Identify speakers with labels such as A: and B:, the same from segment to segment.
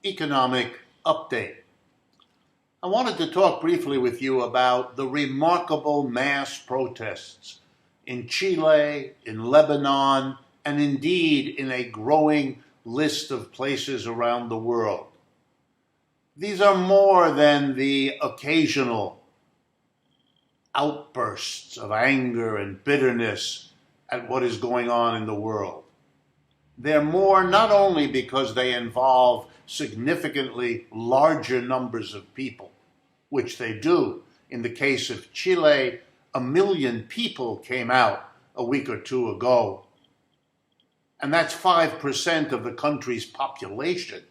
A: economic update. I wanted to talk briefly with you about the remarkable mass protests in Chile, in Lebanon, and indeed in a growing list of places around the world. These are more than the occasional outbursts of anger and bitterness at what is going on in the world. They're more not only because they involve significantly larger numbers of people, which they do. In the case of Chile, 1 million people came out a week or two ago, and that's 5% of the country's population.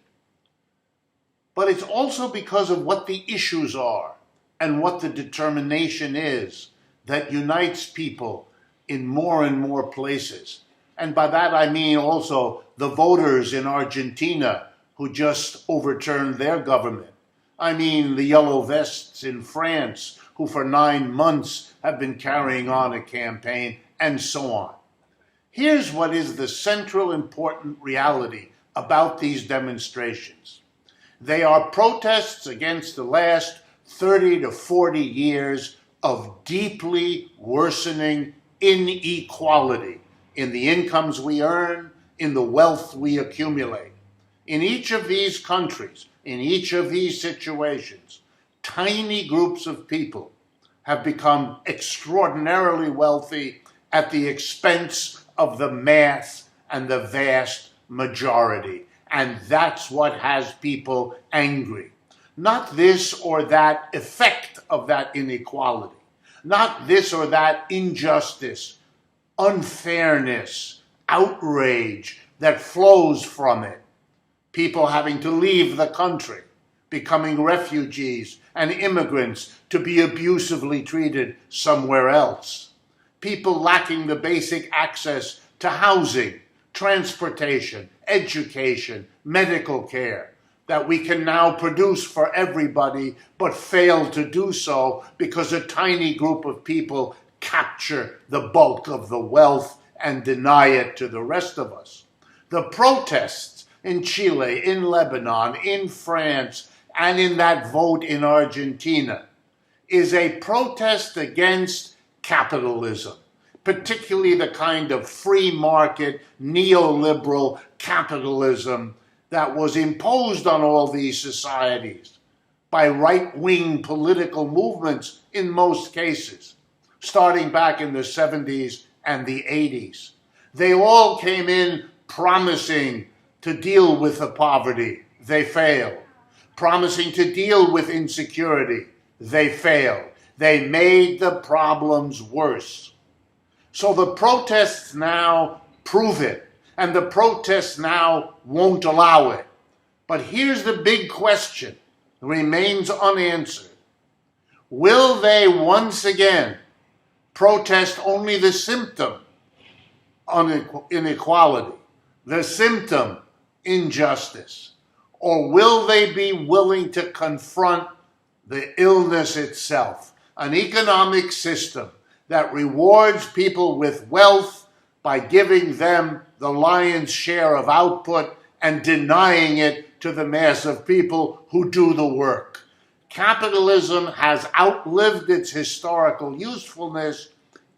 A: But it's also because of what the issues are and what the determination is that unites people in more and more places. And by that I mean also the voters in Argentina who just overturned their government. I mean the yellow vests in France who for 9 months have been carrying on a campaign, and so on. Here's what is the central important reality about these demonstrations. They are protests against the last 30 to 40 years of deeply worsening inequality in the incomes we earn, in the wealth we accumulate. In each of these countries, in each of these situations, tiny groups of people have become extraordinarily wealthy at the expense of the mass and the vast majority. And that's what has people angry. Not this or that effect of that inequality, not this or that injustice, unfairness, outrage that flows from it. People having to leave the country, becoming refugees and immigrants to be abusively treated somewhere else. People lacking the basic access to housing, transportation, education, medical care that we can now produce for everybody, but fail to do so because a tiny group of people capture the bulk of the wealth and deny it to the rest of us. The protests in Chile, in Lebanon, in France, and in that vote in Argentina is a protest against capitalism, particularly the kind of free market, neoliberal capitalism that was imposed on all these societies by right-wing political movements in most cases, starting back in the 70s and the 80s. They all came in promising to deal with the poverty. They failed. Promising to deal with insecurity. They failed. They made the problems worse. So the protests now prove it, and the protests now won't allow it. But here's the big question, remains unanswered. Will they once again protest only the symptom, inequality, the symptom, injustice? Or will they be willing to confront the illness itself, an economic system that rewards people with wealth by giving them the lion's share of output and denying it to the mass of people who do the work? Capitalism has outlived its historical usefulness.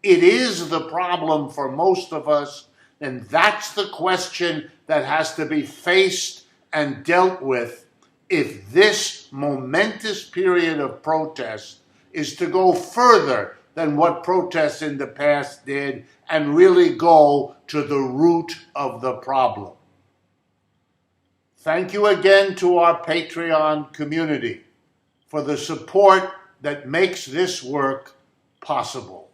A: It is the problem for most of us, and that's the question that has to be faced and dealt with if this momentous period of protest is to go further than what protests in the past did and really go to the root of the problem. Thank you again to our Patreon community for the support that makes this work possible.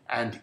A: And